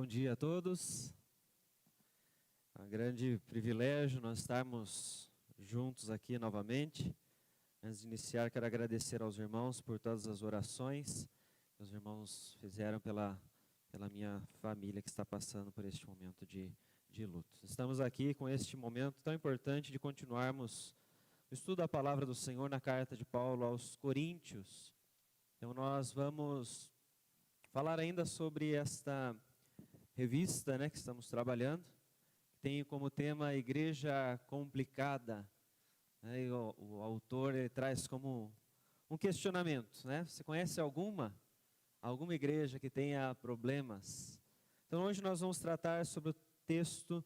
Bom dia a todos. É um grande privilégio nós estarmos juntos aqui novamente. Antes de iniciar, quero agradecer aos irmãos por todas as orações que os irmãos fizeram pela minha família que está passando por este momento de luto. Estamos aqui com este momento tão importante de continuarmos o estudo da palavra do Senhor na carta de Paulo aos Coríntios. Então nós vamos falar ainda sobre esta revista, que estamos trabalhando, que tem como tema Igreja Complicada. E o autor ele traz como um questionamento, Você conhece alguma igreja que tenha problemas? Então hoje nós vamos tratar sobre o texto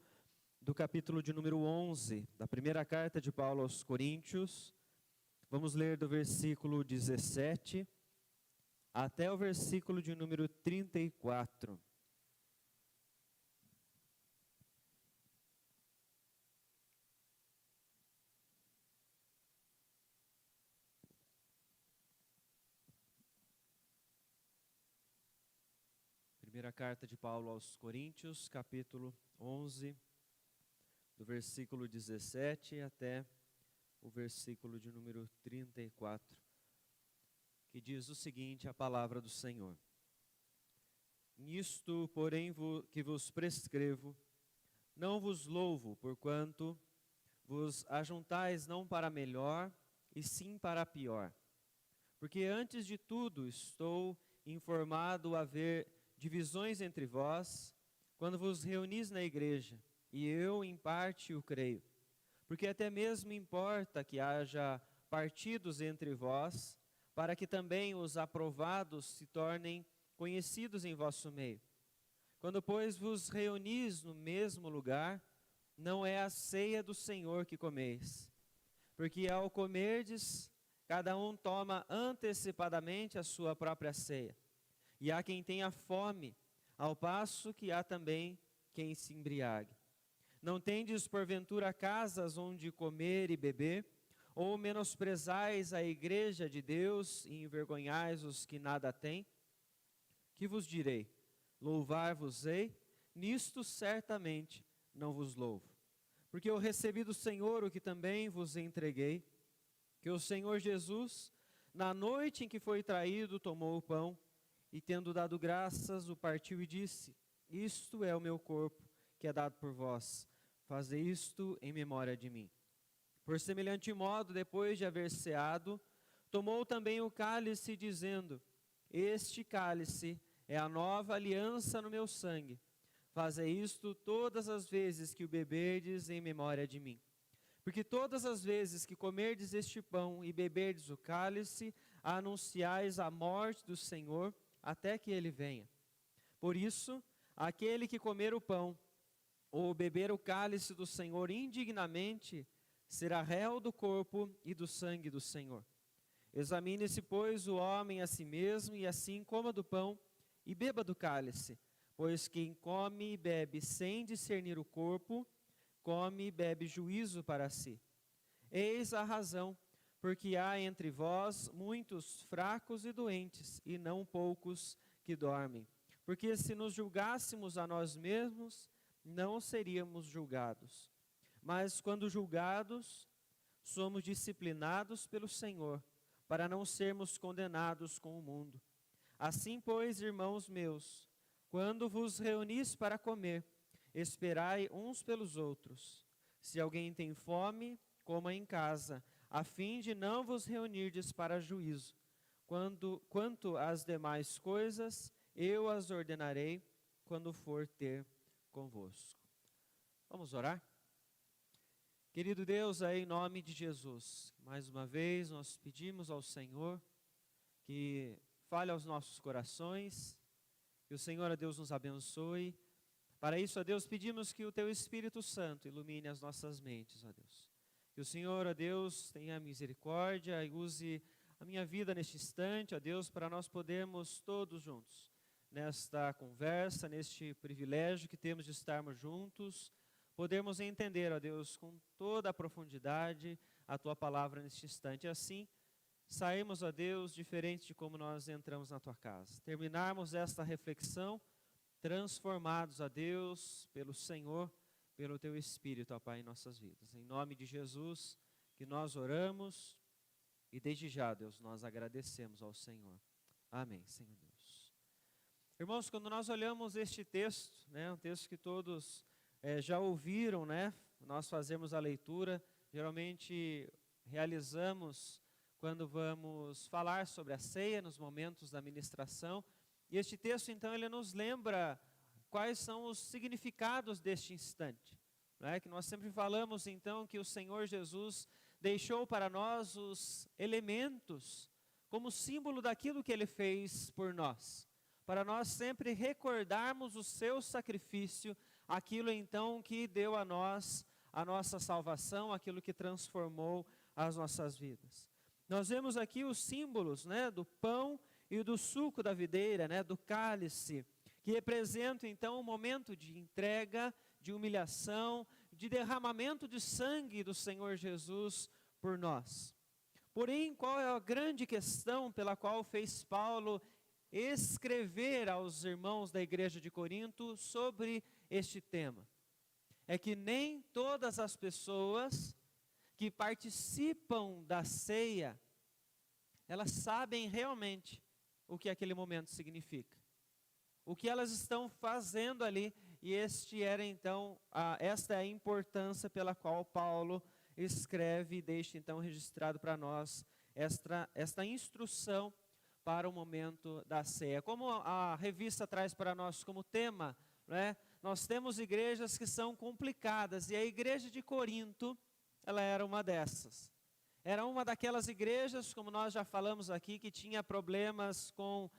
do capítulo de número 11, da primeira carta de Paulo aos Coríntios. Vamos ler do versículo 17 até o versículo de número 34. Primeira carta de Paulo aos Coríntios, capítulo 11, do versículo 17 até o versículo de número 34, que diz o seguinte, a palavra do Senhor. Nisto, porém, que vos prescrevo, não vos louvo, porquanto vos ajuntais não para melhor, e sim para pior. Porque antes de tudo estou informado haver divisões entre vós, quando vos reunis na igreja, e eu em parte o creio. Porque até mesmo importa que haja partidos entre vós, para que também os aprovados se tornem conhecidos em vosso meio. Quando, pois, vos reunis no mesmo lugar, não é a ceia do Senhor que comeis. Porque ao comerdes, cada um toma antecipadamente a sua própria ceia. E há quem tenha fome, ao passo que há também quem se embriague. Não tendes porventura casas onde comer e beber? Ou menosprezais a igreja de Deus e envergonhais os que nada têm? Que vos direi? Louvar-vos-ei? Nisto certamente não vos louvo. Porque eu recebi do Senhor o que também vos entreguei, que o Senhor Jesus, na noite em que foi traído, tomou o pão, e tendo dado graças, o partiu e disse, isto é o meu corpo, que é dado por vós. Fazei isto em memória de mim. Por semelhante modo, depois de haver ceado, tomou também o cálice, dizendo, este cálice é a nova aliança no meu sangue. Fazei isto todas as vezes que o beberdes em memória de mim. Porque todas as vezes que comerdes este pão e beberdes o cálice, anunciais a morte do Senhor, até que ele venha. Por isso, aquele que comer o pão, ou beber o cálice do Senhor indignamente, será réu do corpo e do sangue do Senhor. Examine-se, pois, o homem a si mesmo, e assim coma do pão e beba do cálice. Pois quem come e bebe sem discernir o corpo, come e bebe juízo para si. Eis a razão, porque há entre vós muitos fracos e doentes, e não poucos que dormem. Porque se nos julgássemos a nós mesmos, não seríamos julgados. Mas quando julgados, somos disciplinados pelo Senhor, para não sermos condenados com o mundo. Assim, pois, irmãos meus, quando vos reunis para comer, esperai uns pelos outros. Se alguém tem fome, coma em casa, a fim de não vos reunirdes para juízo. Quanto às demais coisas, eu as ordenarei quando for ter convosco. Vamos orar? Querido Deus, em nome de Jesus, mais uma vez nós pedimos ao Senhor que fale aos nossos corações, que o Senhor, a Deus, nos abençoe. Para isso, a Deus, pedimos que o Teu Espírito Santo ilumine as nossas mentes, ó Deus. Que o Senhor, ó Deus, tenha misericórdia e use a minha vida neste instante, ó Deus, para nós podermos todos juntos, nesta conversa, neste privilégio que temos de estarmos juntos, podermos entender, ó Deus, com toda a profundidade, a Tua palavra neste instante. E assim, saímos, ó Deus, diferente de como nós entramos na Tua casa. Terminarmos esta reflexão, transformados a Deus, pelo Senhor, pelo Teu Espírito, ó Pai, em nossas vidas. Em nome de Jesus, que nós oramos e desde já, Deus, nós agradecemos ao Senhor. Amém, Senhor Deus. Irmãos, quando nós olhamos este texto, né, um texto que todos já ouviram, né, nós fazemos a leitura, geralmente realizamos quando vamos falar sobre a ceia, nos momentos da ministração. E este texto, então, ele nos lembra quais são os significados deste instante. Né? Que nós sempre falamos, então, que o Senhor Jesus deixou para nós os elementos como símbolo daquilo que Ele fez por nós. Para nós sempre recordarmos o seu sacrifício, aquilo, então, que deu a nós a nossa salvação, aquilo que transformou as nossas vidas. Nós vemos aqui os símbolos, né, do pão e do suco da videira, né, do cálice, que representam então um momento de entrega, de humilhação, de derramamento de sangue do Senhor Jesus por nós. Porém, qual é a grande questão pela qual fez Paulo escrever aos irmãos da igreja de Corinto sobre este tema? É que nem todas as pessoas que participam da ceia, elas sabem realmente o que aquele momento significa. O que elas estão fazendo ali, e esta é a importância pela qual Paulo escreve e deixa então registrado para nós esta instrução para o momento da ceia. Como a revista traz para nós como tema, né, nós temos igrejas que são complicadas, e a igreja de Corinto, ela era uma dessas. Era uma daquelas igrejas, como nós já falamos aqui, que tinha problemas com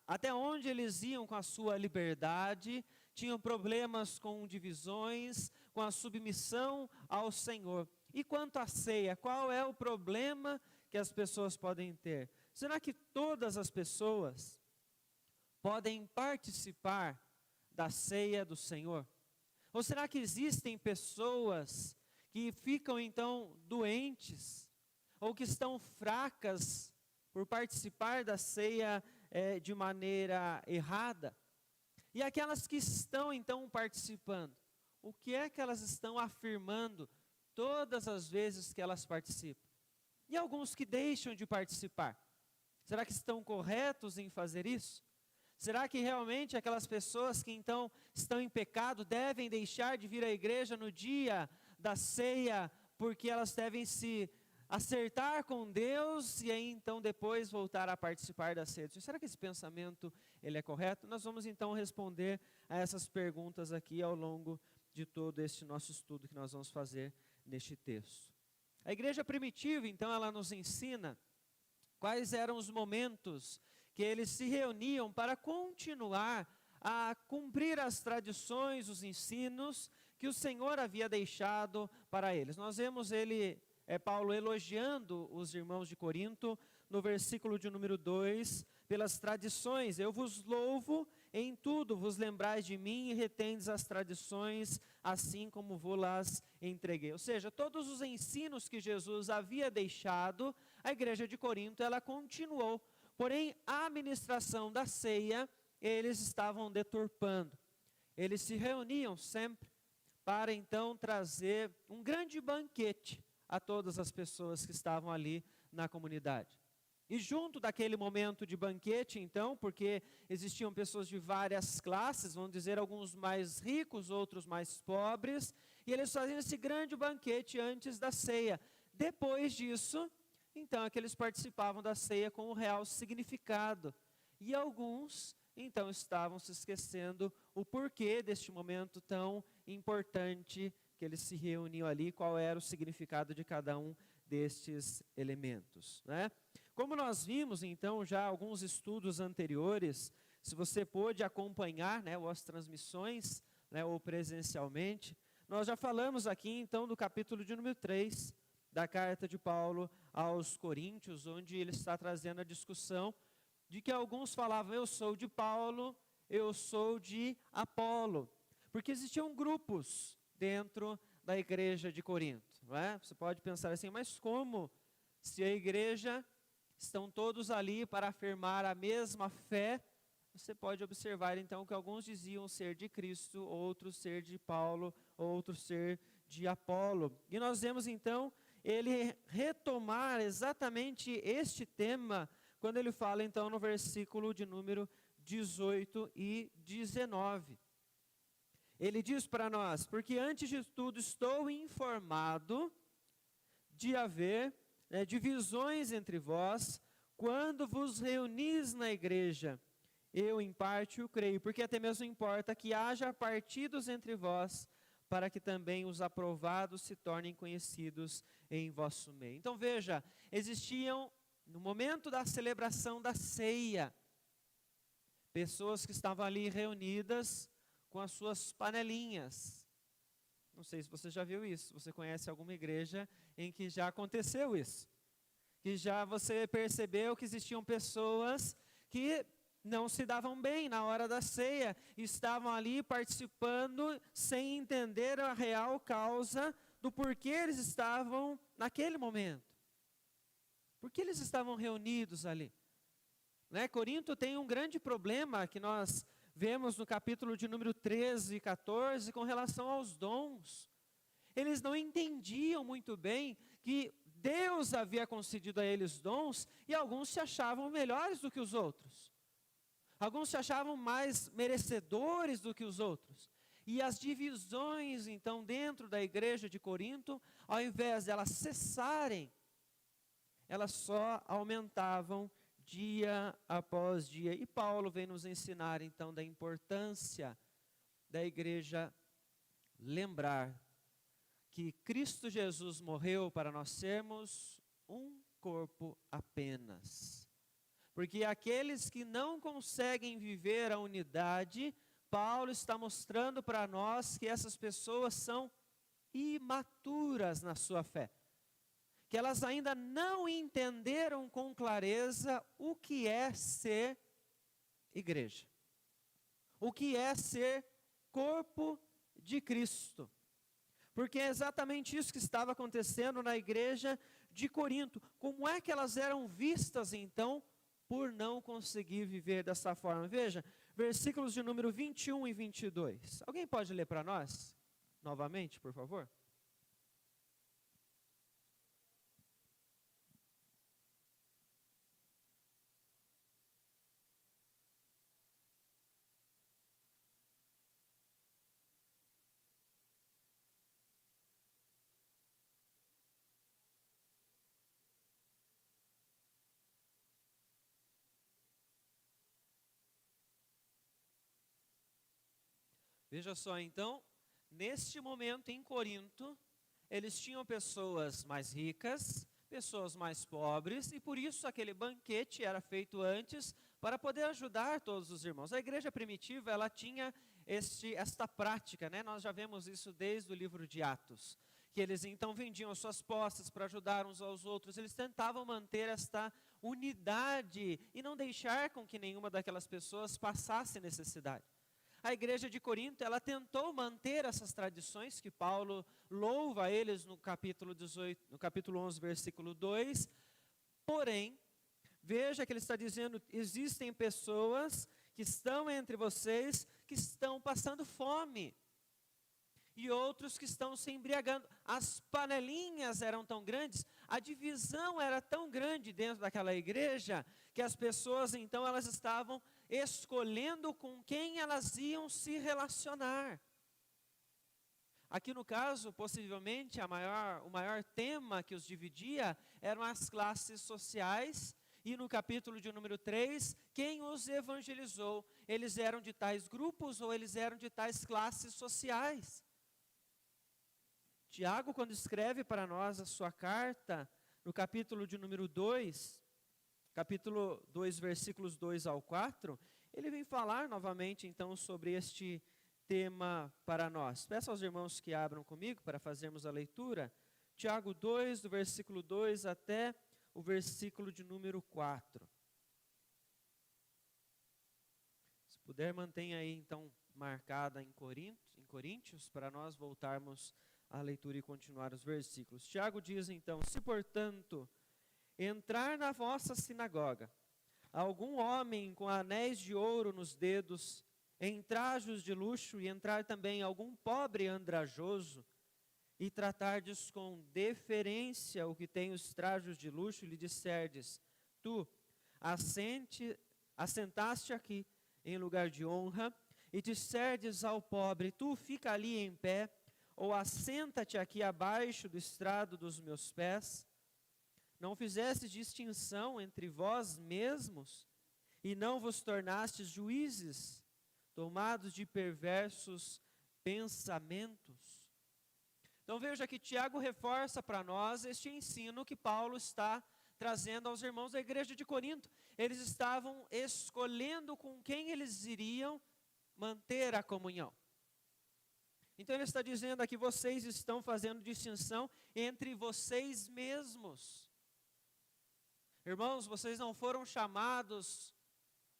até onde eles iam com a sua liberdade, tinham problemas com divisões, com a submissão ao Senhor. E quanto à ceia, qual é o problema que as pessoas podem ter? Será que todas as pessoas podem participar da ceia do Senhor? Ou será que existem pessoas que ficam então doentes, ou que estão fracas por participar da ceia de maneira errada? E aquelas que estão então participando, o que é que elas estão afirmando todas as vezes que elas participam? E alguns que deixam de participar, será que estão corretos em fazer isso? Será que realmente aquelas pessoas que então estão em pecado devem deixar de vir à igreja no dia da ceia, porque elas devem se acertar com Deus e aí então depois voltar a participar da ceia? Será que esse pensamento ele é correto? Nós vamos então responder a essas perguntas aqui ao longo de todo este nosso estudo que nós vamos fazer neste texto. A igreja primitiva, então, ela nos ensina quais eram os momentos que eles se reuniam para continuar a cumprir as tradições, os ensinos que o Senhor havia deixado para eles. Nós vemos Paulo elogiando os irmãos de Corinto no versículo de número 2, pelas tradições. Eu vos louvo em tudo, vos lembrais de mim e retendes as tradições, assim como vos-las entreguei. Ou seja, todos os ensinos que Jesus havia deixado, a igreja de Corinto, ela continuou. Porém, a administração da ceia, eles estavam deturpando. Eles se reuniam sempre para então trazer um grande banquete a todas as pessoas que estavam ali na comunidade. E junto daquele momento de banquete, então, porque existiam pessoas de várias classes, vamos dizer, alguns mais ricos, outros mais pobres, e eles faziam esse grande banquete antes da ceia. Depois disso, então, é que eles participavam da ceia com o real significado. E alguns, então, estavam se esquecendo o porquê deste momento tão importante que eles se reuniam ali, qual era o significado de cada um destes elementos, né? Como nós vimos, então, já alguns estudos anteriores, se você pôde acompanhar, né, ou as transmissões, né, ou presencialmente, nós já falamos aqui, então, do capítulo de número 3, da carta de Paulo aos Coríntios, onde ele está trazendo a discussão de que alguns falavam, eu sou de Paulo, eu sou de Apolo, porque existiam grupos dentro da igreja de Corinto, não é? Você pode pensar assim, mas como? Se a igreja estão todos ali para afirmar a mesma fé, você pode observar então que alguns diziam ser de Cristo, outros ser de Paulo, outros ser de Apolo. E nós vemos então ele retomar exatamente este tema quando ele fala então no versículo de número 18 e 19. Ele diz para nós: porque antes de tudo estou informado de haver divisões entre vós, quando vos reunis na igreja. Eu em parte o creio, porque até mesmo importa que haja partidos entre vós, para que também os aprovados se tornem conhecidos em vosso meio. Então veja, existiam no momento da celebração da ceia, pessoas que estavam ali reunidas com as suas panelinhas. Não sei se você já viu isso, você conhece alguma igreja em que já aconteceu isso. Que já você percebeu que existiam pessoas que não se davam bem na hora da ceia, estavam ali participando sem entender a real causa do porquê eles estavam naquele momento. Por que eles estavam reunidos ali? Corinto tem um grande problema que nós vemos no capítulo de número 13 e 14 com relação aos dons. Eles não entendiam muito bem que Deus havia concedido a eles dons e alguns se achavam melhores do que os outros. Alguns se achavam mais merecedores do que os outros. E as divisões, então, dentro da igreja de Corinto, ao invés de elas cessarem, elas só aumentavam dia após dia. E Paulo vem nos ensinar, então, da importância da igreja lembrar que Cristo Jesus morreu para nós sermos um corpo apenas. Porque aqueles que não conseguem viver a unidade, Paulo está mostrando para nós que essas pessoas são imaturas na sua fé. Que elas ainda não entenderam com clareza o que é ser igreja. O que é ser corpo de Cristo. Porque é exatamente isso que estava acontecendo na igreja de Corinto. Como é que elas eram vistas então por não conseguir viver dessa forma? Veja, versículos de número 21 e 22. Alguém pode ler para nós, novamente, por favor? Veja só, então, neste momento em Corinto, eles tinham pessoas mais ricas, pessoas mais pobres, e por isso aquele banquete era feito antes para poder ajudar todos os irmãos. A igreja primitiva, ela tinha esta prática, nós já vemos isso desde o livro de Atos, que eles então vendiam as suas posses para ajudar uns aos outros. Eles tentavam manter esta unidade e não deixar com que nenhuma daquelas pessoas passasse necessidade. A igreja de Corinto, ela tentou manter essas tradições que Paulo louva eles no capítulo 18, no capítulo 11, versículo 2. Porém, veja que ele está dizendo: existem pessoas que estão entre vocês que estão passando fome. E outros que estão se embriagando. As panelinhas eram tão grandes, a divisão era tão grande dentro daquela igreja, que as pessoas então elas estavam escolhendo com quem elas iam se relacionar. Aqui no caso, possivelmente, o maior tema que os dividia eram as classes sociais. E no capítulo de número 3, quem os evangelizou? Eles eram de tais grupos ou eles eram de tais classes sociais? Tiago, quando escreve para nós a sua carta, no capítulo de número 2, capítulo 2, versículos 2 ao 4, ele vem falar novamente então sobre este tema para nós. Peço aos irmãos que abram comigo para fazermos a leitura. Tiago 2, do versículo 2 até o versículo de número 4. Se puder, mantenha aí então marcada em Coríntios, para nós voltarmos à leitura e continuar os versículos. Tiago diz então: se portanto entrar na vossa sinagoga, algum homem com anéis de ouro nos dedos, em trajos de luxo, e entrar também algum pobre andrajoso, e tratardes com deferência o que tem os trajos de luxo, e lhe disserdes: tu, assentaste aqui em lugar de honra, e disserdes ao pobre: tu fica ali em pé, ou assenta-te aqui abaixo do estrado dos meus pés, não fizestes distinção entre vós mesmos, e não vos tornastes juízes, tomados de perversos pensamentos. Então veja que Tiago reforça para nós este ensino que Paulo está trazendo aos irmãos da igreja de Corinto. Eles estavam escolhendo com quem eles iriam manter a comunhão. Então ele está dizendo aqui: vocês estão fazendo distinção entre vocês mesmos. Irmãos, vocês não foram chamados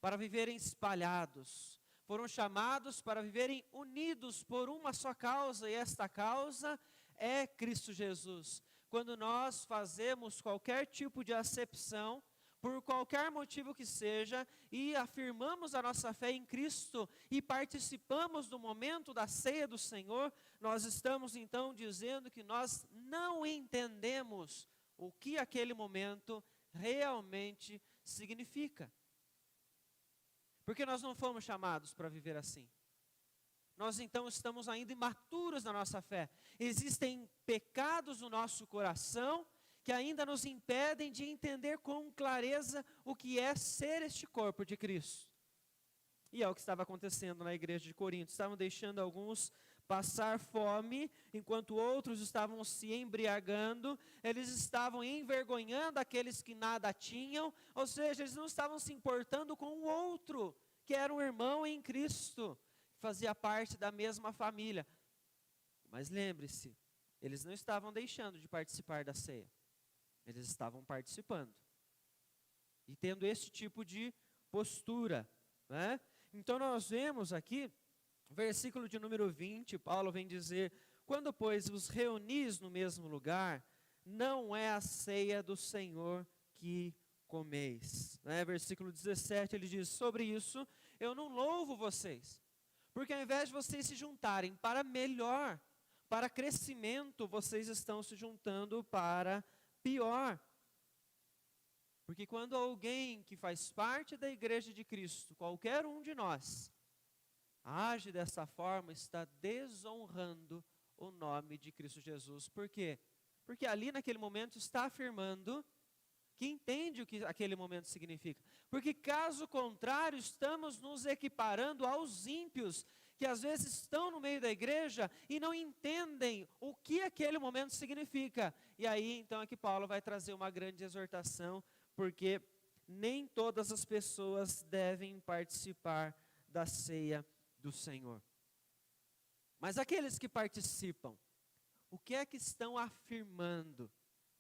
para viverem espalhados. Foram chamados para viverem unidos por uma só causa, e esta causa é Cristo Jesus. Quando nós fazemos qualquer tipo de acepção, por qualquer motivo que seja, e afirmamos a nossa fé em Cristo, e participamos do momento da ceia do Senhor, nós estamos então dizendo que nós não entendemos o que aquele momento realmente significa. Porque nós não fomos chamados para viver assim. Nós então estamos ainda imaturos na nossa fé. Existem pecados no nosso coração que ainda nos impedem de entender com clareza o que é ser este corpo de Cristo. E é o que estava acontecendo na igreja de Corinto. Estavam deixando alguns passar fome, enquanto outros estavam se embriagando. Eles estavam envergonhando aqueles que nada tinham, ou seja, eles não estavam se importando com o outro, que era um irmão em Cristo, que fazia parte da mesma família. Mas lembre-se, eles não estavam deixando de participar da ceia, eles estavam participando, e tendo esse tipo de postura, né? Então nós vemos aqui, versículo de número 20, Paulo vem dizer: quando, pois, vos reunis no mesmo lugar, não é a ceia do Senhor que comeis. Versículo 17, ele diz: sobre isso eu não louvo vocês, porque ao invés de vocês se juntarem para melhor, para crescimento, vocês estão se juntando para pior. Porque quando alguém que faz parte da igreja de Cristo, qualquer um de nós, age dessa forma, está desonrando o nome de Cristo Jesus. Por quê? Porque ali naquele momento está afirmando que entende o que aquele momento significa. Porque caso contrário, estamos nos equiparando aos ímpios, que às vezes estão no meio da igreja e não entendem o que aquele momento significa. E aí então é que Paulo vai trazer uma grande exortação, porque nem todas as pessoas devem participar da ceia do Senhor. Mas aqueles que participam, o que é que estão afirmando?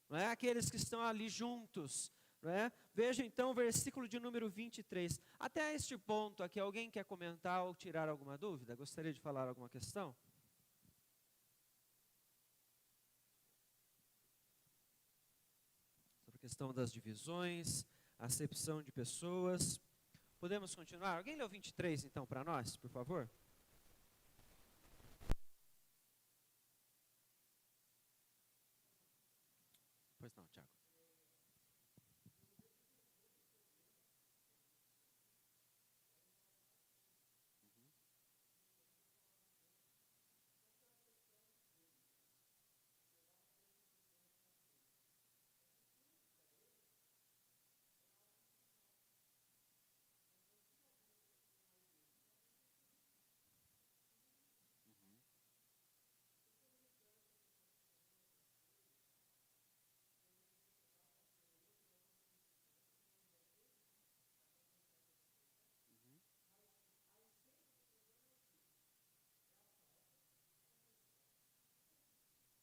Não é? Aqueles que estão ali juntos, não é? Veja então o versículo de número 23. Até este ponto aqui, alguém quer comentar ou tirar alguma dúvida? Gostaria de falar alguma questão? Sobre a questão das divisões, acepção de pessoas. Podemos continuar? Alguém leu 23 então para nós, por favor? Pois não, Tiago.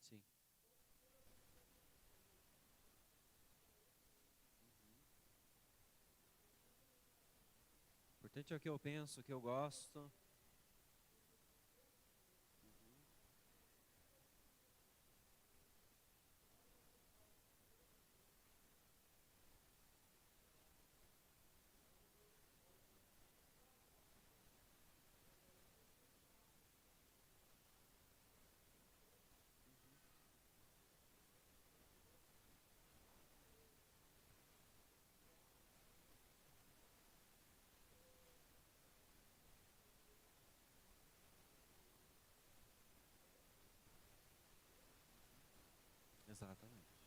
Sim. O importante é o que eu penso, o que eu gosto. Exatamente.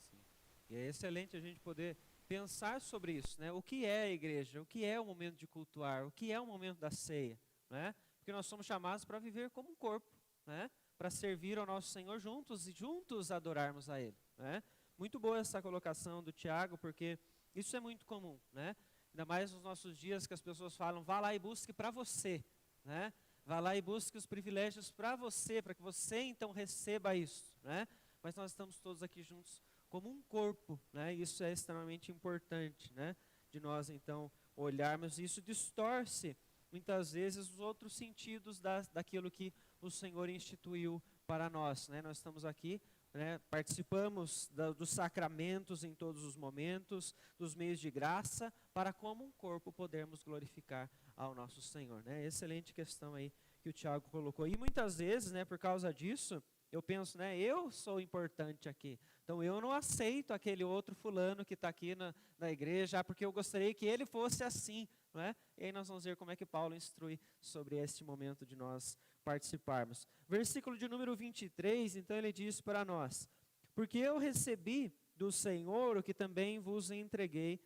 Sim. E é excelente a gente poder pensar sobre isso, né? O que é a igreja? O que é o momento de cultuar? O que é o momento da ceia? Né? Porque nós somos chamados para viver como um corpo, né? Para servir ao nosso Senhor juntos e juntos adorarmos a Ele. Né? Muito boa essa colocação do Tiago, porque isso é muito comum, né? Ainda mais nos nossos dias que as pessoas falam, vá lá e busque para você, né? Vá lá e busque os privilégios para você, para que você então receba isso, né? Mas nós estamos todos aqui juntos como um corpo, né? Isso é extremamente importante, né? De nós então olharmos, e isso distorce muitas vezes os outros sentidos daquilo que o Senhor instituiu para nós, né? Nós estamos aqui, né? Participamos dos sacramentos em todos os momentos, dos meios de graça, para como um corpo podermos glorificar ao nosso Senhor, né? Excelente questão aí que o Tiago colocou. E muitas vezes, né, por causa disso, eu penso, né, eu sou importante aqui. Então eu não aceito aquele outro fulano que está aqui na igreja, porque eu gostaria que ele fosse assim, não é? E aí nós vamos ver como é que Paulo instrui sobre este momento de nós participarmos. Versículo de número 23, então ele diz para nós: porque eu recebi do Senhor o que também vos entreguei,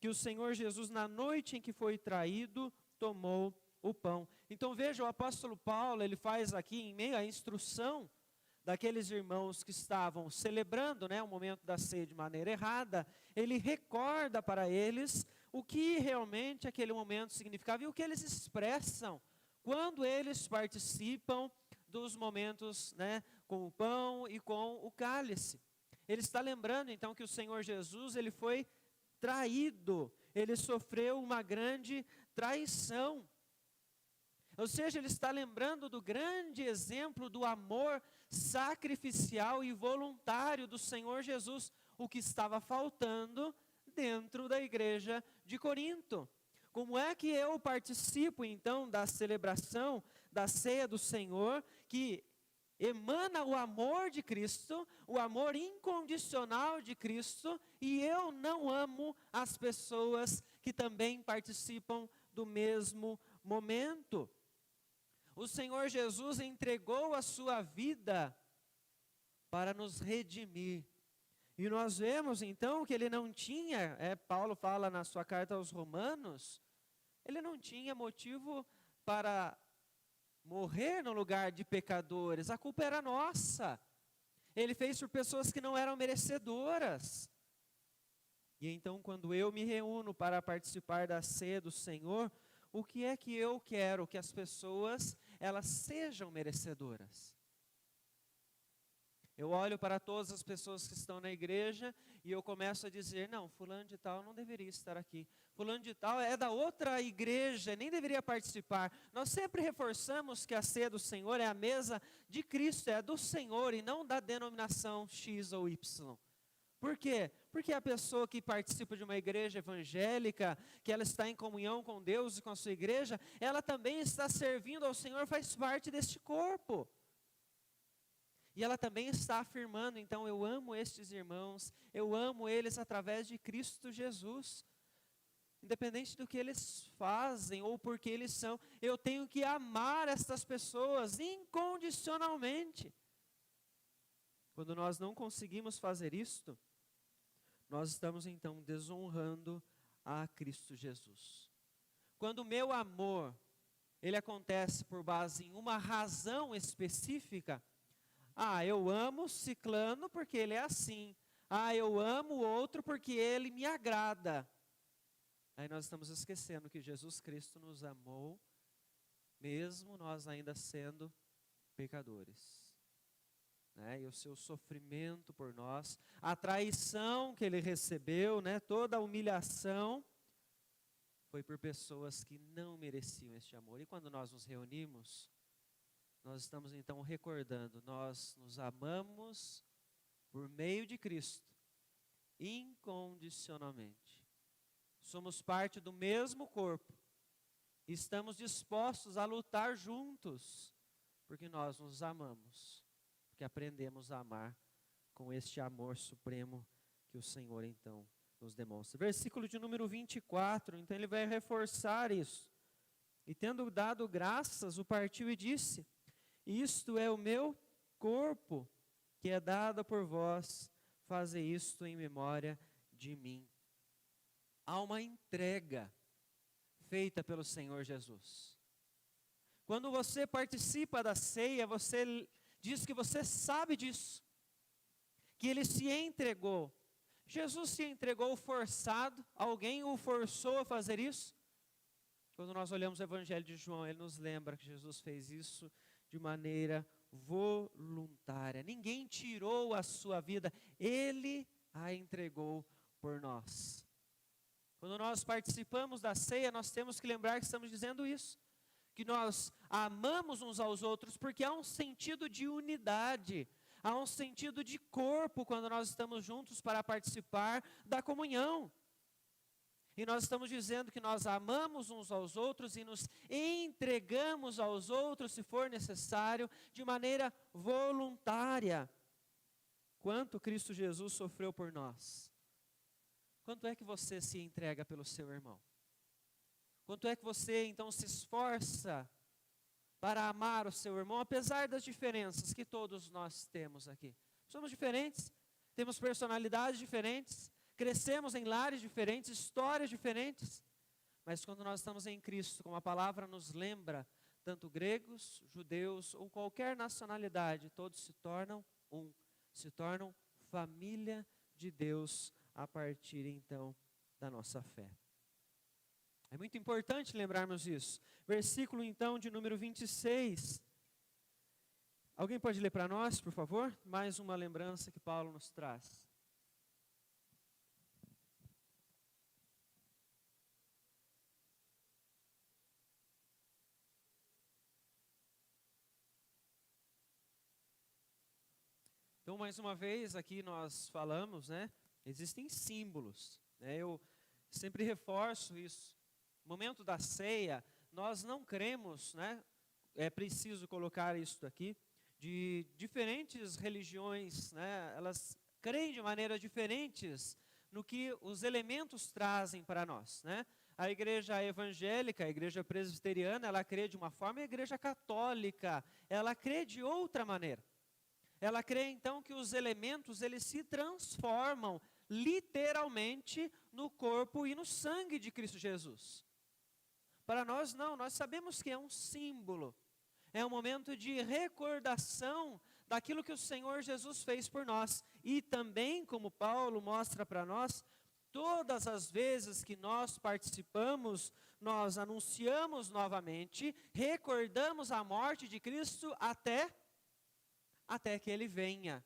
que o Senhor Jesus, na noite em que foi traído, tomou o pão. Então veja, o apóstolo Paulo, ele faz aqui, em meio à instrução daqueles irmãos que estavam celebrando, né, o momento da ceia de maneira errada, ele recorda para eles o que realmente aquele momento significava e o que eles expressam quando eles participam dos momentos, né, com o pão e com o cálice. Ele está lembrando então que o Senhor Jesus, ele foi traído, ele sofreu uma grande traição. Ou seja, ele está lembrando do grande exemplo do amor sacrificial e voluntário do Senhor Jesus, o que estava faltando dentro da igreja de Corinto. Como é que eu participo então da celebração da ceia do Senhor, que emana o amor de Cristo, o amor incondicional de Cristo, e eu não amo as pessoas que também participam do mesmo momento? O Senhor Jesus entregou a sua vida para nos redimir. E nós vemos então que ele não tinha, Paulo fala na sua carta aos Romanos, ele não tinha motivo para morrer no lugar de pecadores, a culpa era nossa. Ele fez por pessoas que não eram merecedoras. E então quando eu me reúno para participar da ceia do Senhor, o que é que eu quero? Que as pessoas, elas sejam merecedoras. Eu olho para todas as pessoas que estão na igreja e eu começo a dizer, não, fulano de tal não deveria estar aqui. Fulano de tal é da outra igreja, nem deveria participar. Nós sempre reforçamos que a ceia do Senhor é a mesa de Cristo, é do Senhor e não da denominação X ou Y. Por quê? Porque a pessoa que participa de uma igreja evangélica, que ela está em comunhão com Deus e com a sua igreja, ela também está servindo ao Senhor, faz parte deste corpo. E ela também está afirmando, então, eu amo estes irmãos, eu amo eles através de Cristo Jesus. Independente do que eles fazem ou porque eles são, eu tenho que amar estas pessoas incondicionalmente. Quando nós não conseguimos fazer isto, nós estamos então desonrando a Cristo Jesus. Quando o meu amor, ele acontece por base em uma razão específica, eu amo ciclano porque ele é assim. Eu amo o outro porque ele me agrada. Aí nós estamos esquecendo que Jesus Cristo nos amou, mesmo nós ainda sendo pecadores. Né? E o seu sofrimento por nós, a traição que ele recebeu, né? Toda a humilhação, foi por pessoas que não mereciam este amor. E quando nós nos reunimos, nós estamos então recordando, nós nos amamos por meio de Cristo, incondicionalmente. Somos parte do mesmo corpo, estamos dispostos a lutar juntos, porque nós nos amamos, porque aprendemos a amar com este amor supremo que o Senhor então nos demonstra. Versículo de número 24, então ele vai reforçar isso. E tendo dado graças, o partiu e disse, isto é o meu corpo, que é dada por vós, fazei isto em memória de mim. Há uma entrega feita pelo Senhor Jesus. Quando você participa da ceia, você diz que você sabe disso, que Ele se entregou. Jesus se entregou forçado, alguém o forçou a fazer isso? Quando nós olhamos o Evangelho de João, ele nos lembra que Jesus fez isso de maneira voluntária. Ninguém tirou a sua vida, Ele a entregou por nós. Quando nós participamos da ceia, nós temos que lembrar que estamos dizendo isso, que nós amamos uns aos outros, porque há um sentido de unidade, há um sentido de corpo quando nós estamos juntos para participar da comunhão. E nós estamos dizendo que nós amamos uns aos outros e nos entregamos aos outros, se for necessário, de maneira voluntária. Quanto Cristo Jesus sofreu por nós? Quanto é que você se entrega pelo seu irmão? Quanto é que você então se esforça para amar o seu irmão, apesar das diferenças que todos nós temos aqui? Somos diferentes, temos personalidades diferentes, crescemos em lares diferentes, histórias diferentes, mas quando nós estamos em Cristo, como a palavra nos lembra, tanto gregos, judeus ou qualquer nacionalidade, todos se tornam um, se tornam família de Deus a partir então da nossa fé. É muito importante lembrarmos isso. Versículo então de número 26. Alguém pode ler para nós, por favor? Mais uma lembrança que Paulo nos traz. Então, mais uma vez, aqui nós falamos, existem símbolos, eu sempre reforço isso. No momento da ceia, nós não cremos, é preciso colocar isso aqui, de diferentes religiões, elas creem de maneiras diferentes no que os elementos trazem para nós, A igreja evangélica, a igreja presbiteriana, ela crê de uma forma, e a igreja católica, ela crê de outra maneira. Ela crê então que os elementos, eles se transformam literalmente no corpo e no sangue de Cristo Jesus. Para nós não, nós sabemos que é um símbolo, é um momento de recordação daquilo que o Senhor Jesus fez por nós. E também, como Paulo mostra para nós, todas as vezes que nós participamos, nós anunciamos novamente, recordamos a morte de Cristo até que Ele venha.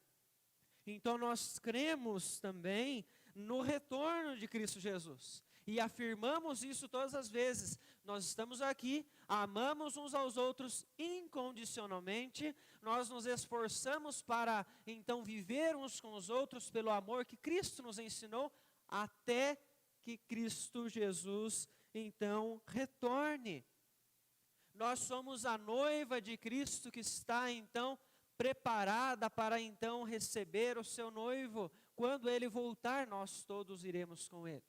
Então nós cremos também no retorno de Cristo Jesus. E afirmamos isso todas as vezes. Nós estamos aqui, amamos uns aos outros incondicionalmente. Nós nos esforçamos para então viver uns com os outros pelo amor que Cristo nos ensinou, até que Cristo Jesus então retorne. Nós somos a noiva de Cristo que está então preparada para então receber o seu noivo. Quando ele voltar, nós todos iremos com ele.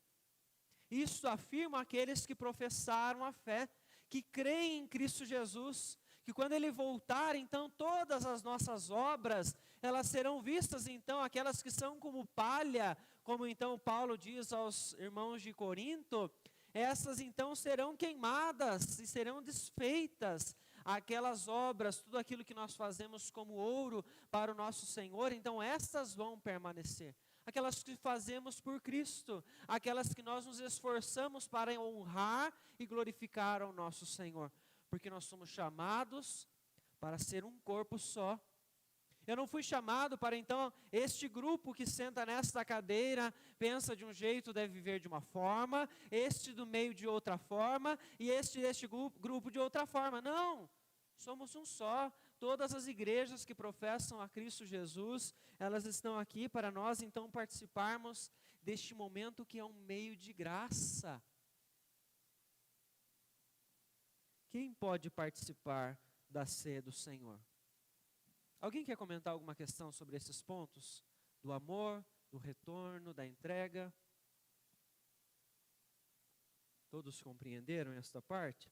Isso afirma aqueles que professaram a fé, que creem em Cristo Jesus, que quando ele voltar, então todas as nossas obras, elas serão vistas então, aquelas que são como palha, como então Paulo diz aos irmãos de Corinto, essas então serão queimadas e serão desfeitas. Aquelas obras, tudo aquilo que nós fazemos como ouro para o nosso Senhor, então essas vão permanecer. Aquelas que fazemos por Cristo, aquelas que nós nos esforçamos para honrar e glorificar ao nosso Senhor, porque nós somos chamados para ser um corpo só. Eu não fui chamado para então, este grupo que senta nesta cadeira, pensa de um jeito, deve viver de uma forma, este do meio de outra forma, e este grupo de outra forma. Não, somos um só. Todas as igrejas que professam a Cristo Jesus, elas estão aqui para nós então participarmos deste momento que é um meio de graça. Quem pode participar da ceia do Senhor? Alguém quer comentar alguma questão sobre esses pontos? Do amor, do retorno, da entrega? Todos compreenderam esta parte?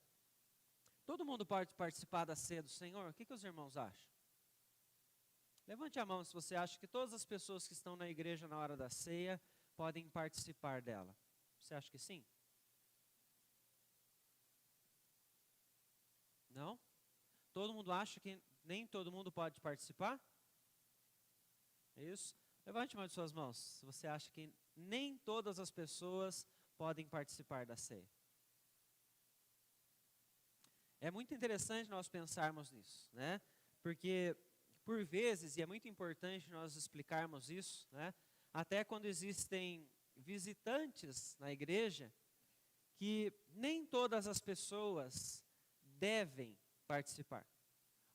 Todo mundo pode participar da ceia do Senhor? O que os irmãos acham? Levante a mão se você acha que todas as pessoas que estão na igreja na hora da ceia podem participar dela. Você acha que sim? Não? Todo mundo acha que nem todo mundo pode participar? É isso? Levante uma de suas mãos se você acha que nem todas as pessoas podem participar da ceia. É muito interessante nós pensarmos nisso, né? Porque, por vezes, e é muito importante nós explicarmos isso, né? Até quando existem visitantes na igreja, que nem todas as pessoas devem participar.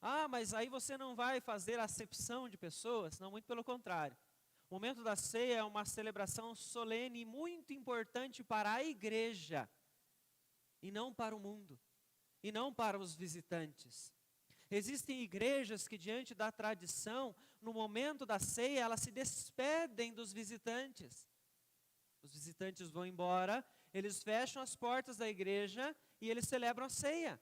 Ah, mas aí você não vai fazer acepção de pessoas? Não, muito pelo contrário. O momento da ceia é uma celebração solene e muito importante para a igreja, e não para o mundo, e não para os visitantes. Existem igrejas que, diante da tradição, no momento da ceia, elas se despedem dos visitantes. Os visitantes vão embora, eles fecham as portas da igreja e eles celebram a ceia.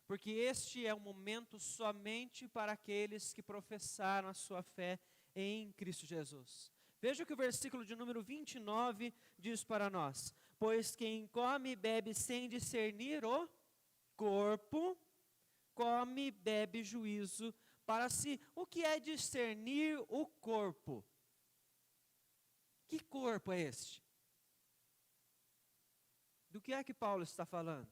Porque este é um momento somente para aqueles que professaram a sua fé em Cristo Jesus. Veja o que o versículo de número 29 diz para nós. Pois quem come e bebe sem discernir o corpo, come e bebe juízo para si. O que é discernir o corpo? Que corpo é este? Do que é que Paulo está falando?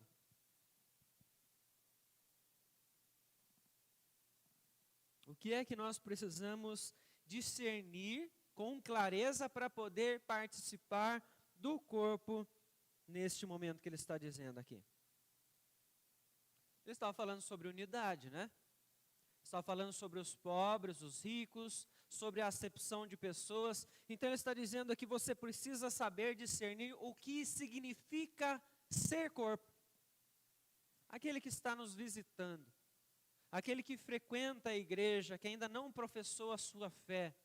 O que é que nós precisamos discernir com clareza para poder participar do corpo neste momento que ele está dizendo aqui? Ele estava falando sobre unidade, né? Estava falando sobre os pobres, os ricos, sobre a acepção de pessoas. Então ele está dizendo que você precisa saber discernir o que significa ser corpo. Aquele que está nos visitando, aquele que frequenta a igreja, que ainda não professou a sua fé.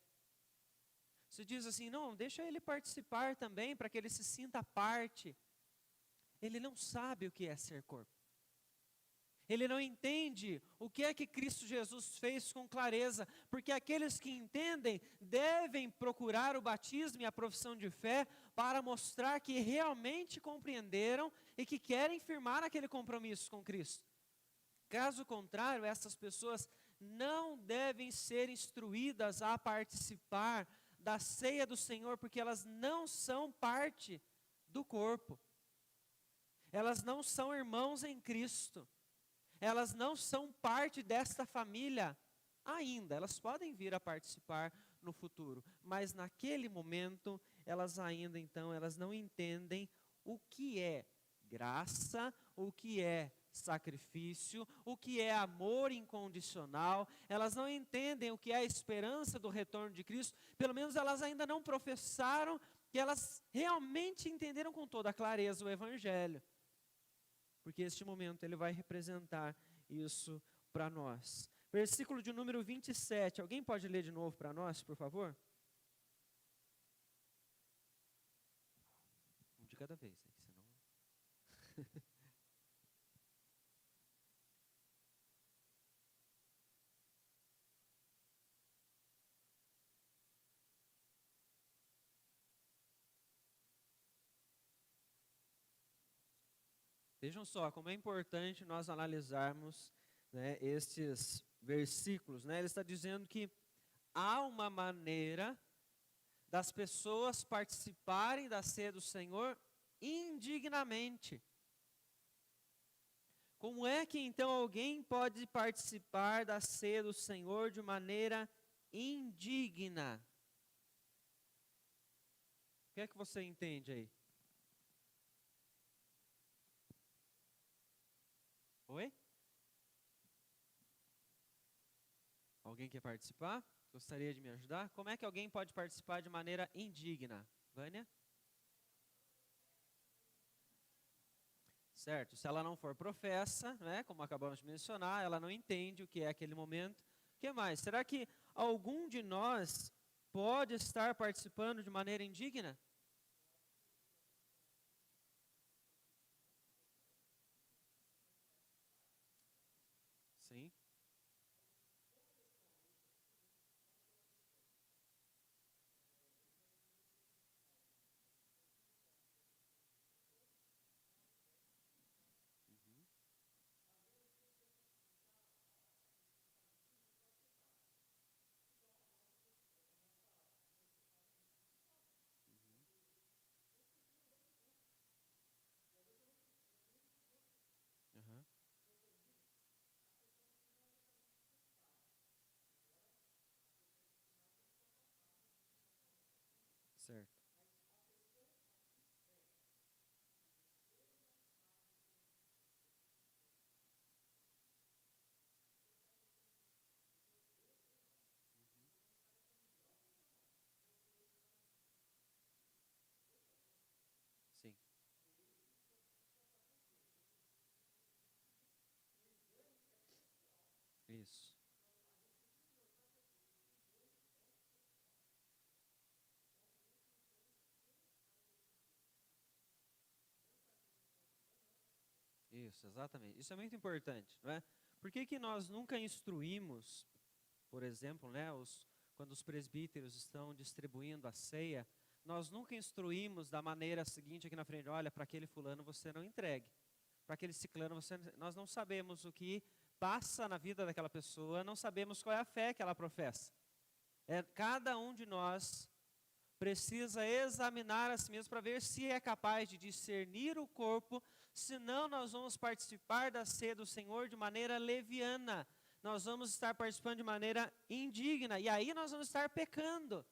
Você diz assim, não, deixa ele participar também, para que ele se sinta parte. Ele não sabe o que é ser corpo. Ele não entende o que é que Cristo Jesus fez com clareza, porque aqueles que entendem devem procurar o batismo e a profissão de fé para mostrar que realmente compreenderam e que querem firmar aquele compromisso com Cristo. Caso contrário, essas pessoas não devem ser instruídas a participar da ceia do Senhor, porque elas não são parte do corpo. Elas não são irmãos em Cristo. Elas não são parte desta família ainda. Elas podem vir a participar no futuro, mas naquele momento, elas ainda então, elas não entendem o que é graça, o que é sacrifício, o que é amor incondicional. Elas não entendem o que é a esperança do retorno de Cristo. Pelo menos elas ainda não professaram que elas realmente entenderam com toda a clareza o Evangelho. Porque este momento ele vai representar isso para nós. Versículo de número 27. Alguém pode ler de novo para nós, por favor? Um de cada vez, senão... Vejam só como é importante nós analisarmos, né, estes versículos. Né? Ele está dizendo que há uma maneira das pessoas participarem da ceia do Senhor indignamente. Como é que então alguém pode participar da ceia do Senhor de maneira indigna? O que é que você entende aí? Oi? Alguém quer participar? Gostaria de me ajudar? Como é que alguém pode participar de maneira indigna? Vânia? Certo, se ela não for professa, né, como acabamos de mencionar, ela não entende o que é aquele momento. O que mais? Será que algum de nós pode estar participando de maneira indigna? Sim. Certo. Sim. Isso. Isso, exatamente. Isso é muito importante, não é? Por que que nós nunca instruímos, por exemplo, né, quando os presbíteros estão distribuindo a ceia, nós nunca instruímos da maneira seguinte aqui na frente: olha, para aquele fulano você não entregue, para aquele ciclano nós não sabemos o que passa na vida daquela pessoa, não sabemos qual é a fé que ela professa. Cada um de nós precisa examinar a si mesmo para ver se é capaz de discernir o corpo, senão nós vamos participar da ceia do Senhor de maneira leviana, nós vamos estar participando de maneira indigna, e aí nós vamos estar pecando.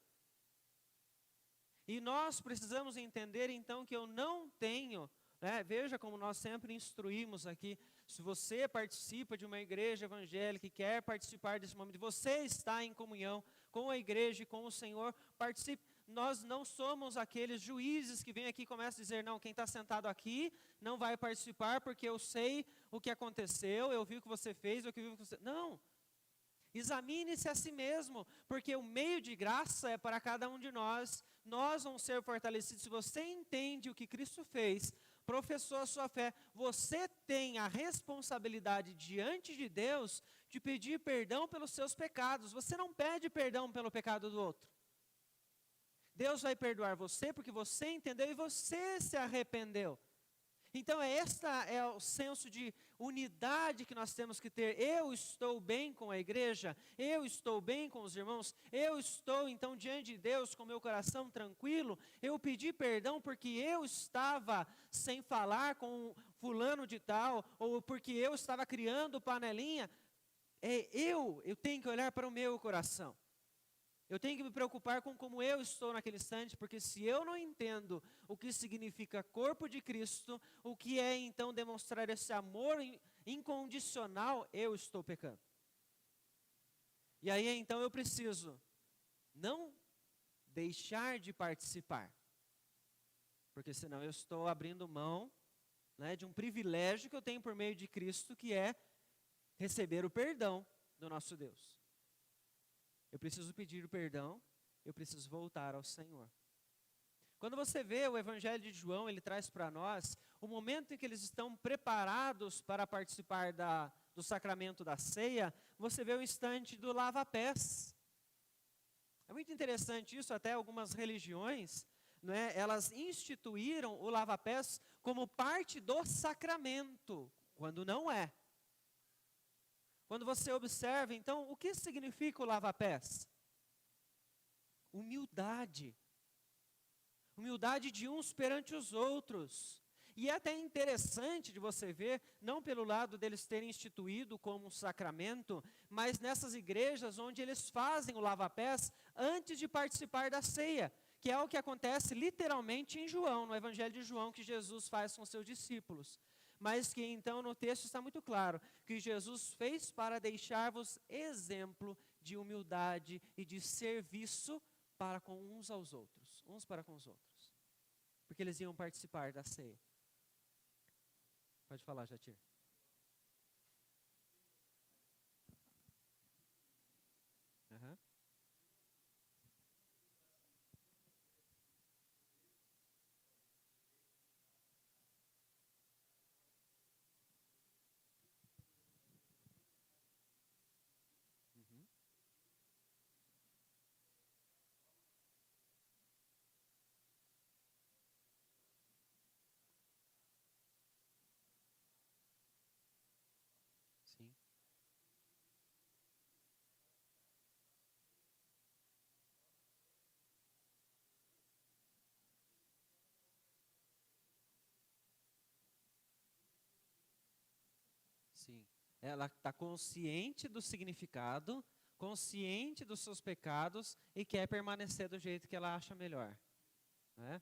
E nós precisamos entender então que eu não tenho, né, veja como nós sempre instruímos aqui, se você participa de uma igreja evangélica e quer participar desse momento, você está em comunhão com a igreja e com o Senhor, participe. Nós não somos aqueles juízes que vêm aqui e começam a dizer: não, quem está sentado aqui não vai participar porque eu sei o que aconteceu, eu vi o que você fez, eu vi o que você... Não, examine-se a si mesmo, porque o meio de graça é para cada um de nós, nós vamos ser fortalecidos. Se você entende o que Cristo fez, professou a sua fé, você tem a responsabilidade diante de Deus de pedir perdão pelos seus pecados. Você não pede perdão pelo pecado do outro. Deus vai perdoar você porque você entendeu e você se arrependeu. Então esta é o senso de unidade que nós temos que ter. Eu estou bem com a igreja, eu estou bem com os irmãos, eu estou então diante de Deus com meu coração tranquilo. Eu pedi perdão porque eu estava sem falar com fulano de tal, ou porque eu estava criando panelinha. Eu tenho que olhar para o meu coração. Eu tenho que me preocupar com como eu estou naquele instante, porque se eu não entendo o que significa corpo de Cristo, o que é então demonstrar esse amor incondicional, eu estou pecando. E aí então eu preciso não deixar de participar, porque senão eu estou abrindo mão, né, de um privilégio que eu tenho por meio de Cristo, que é receber o perdão do nosso Deus. Eu preciso pedir o perdão, eu preciso voltar ao Senhor. Quando você vê o Evangelho de João, ele traz para nós o momento em que eles estão preparados para participar do sacramento da ceia, você vê o instante do lava-pés. É muito interessante isso, até algumas religiões, né, elas instituíram o lava-pés como parte do sacramento, quando não é. Quando você observa, então, o que significa o lava-pés? Humildade. Humildade de uns perante os outros. E é até interessante de você ver, não pelo lado deles terem instituído como um sacramento, mas nessas igrejas onde eles fazem o lava-pés antes de participar da ceia, que é o que acontece literalmente em João, no Evangelho de João, que Jesus faz com seus discípulos. Mas que então no texto está muito claro, que Jesus fez para deixar-vos exemplo de humildade e de serviço para com uns aos outros, uns para com os outros. Porque eles iam participar da ceia. Pode falar, Jatir. Uhum. Uhum. Sim. Sim. Ela está consciente do significado, consciente dos seus pecados e quer permanecer do jeito que ela acha melhor. né?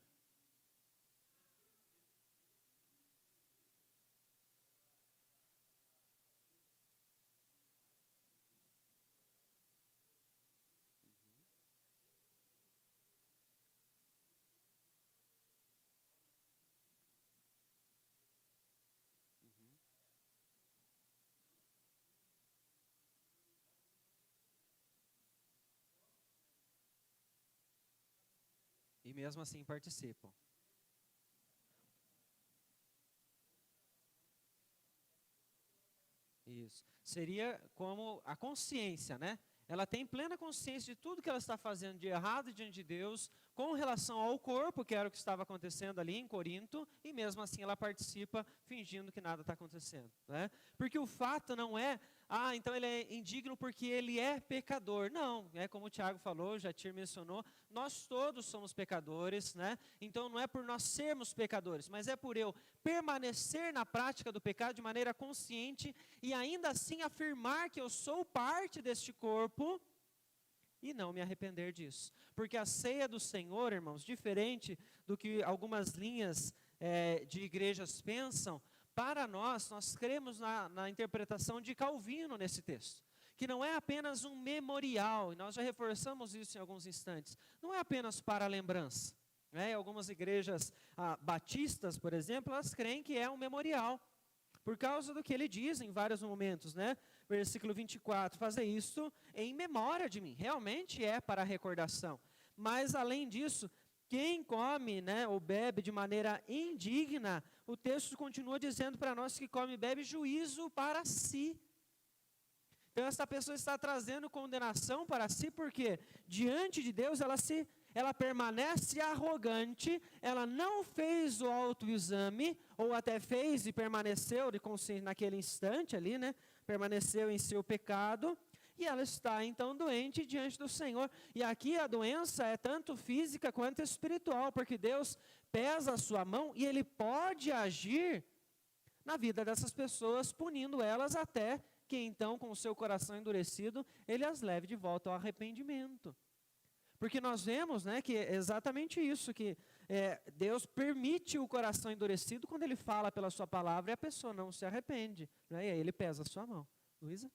E mesmo assim participam. Isso. Seria como a consciência, né? Ela tem plena consciência de tudo que ela está fazendo de errado diante de Deus, com relação ao corpo, que era o que estava acontecendo ali em Corinto, e mesmo assim ela participa fingindo que nada está acontecendo, né? Porque o fato não é, então ele é indigno porque ele é pecador. Não, é como o Tiago falou, Jatir mencionou, nós todos somos pecadores, né? Então não é por nós sermos pecadores, mas é por eu permanecer na prática do pecado de maneira consciente e ainda assim afirmar que eu sou parte deste corpo e não me arrepender disso. Porque a ceia do Senhor, irmãos, diferente do que algumas linhas de igrejas pensam, para nós cremos na interpretação de Calvino nesse texto. Que não é apenas um memorial, e nós já reforçamos isso em alguns instantes, não é apenas para a lembrança. Algumas igrejas batistas, por exemplo, elas creem que é um memorial, por causa do que ele diz em vários momentos, né? Versículo 24, fazer isso em memória de mim, realmente é para a recordação. Mas além disso, quem come, né, ou bebe de maneira indigna, o texto continua dizendo para nós que come e bebe juízo para si. Então essa pessoa está trazendo condenação para si, porque diante de Deus ela permanece arrogante, ela não fez o autoexame, ou até fez e permaneceu naquele instante ali, né? Permaneceu em seu pecado, e ela está então doente diante do Senhor. E aqui a doença é tanto física quanto espiritual, porque Deus pesa a sua mão e Ele pode agir na vida dessas pessoas, punindo elas até que então, com o seu coração endurecido, Ele as leve de volta ao arrependimento. Porque nós vemos, né, que é exatamente isso, que Deus permite o coração endurecido quando Ele fala pela sua palavra e a pessoa não se arrepende, né, e aí Ele pesa a sua mão. Luísa?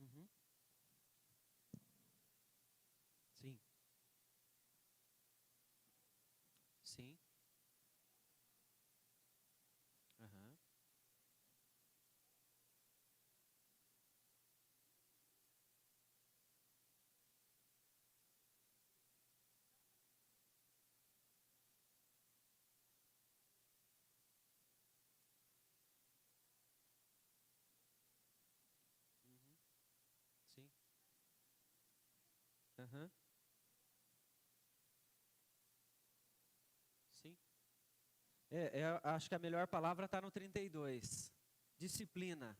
Uhum. Sim. Sim. Aham. Uhum. Sim. Aham. Sim. Acho que a melhor palavra está no 32. Disciplina.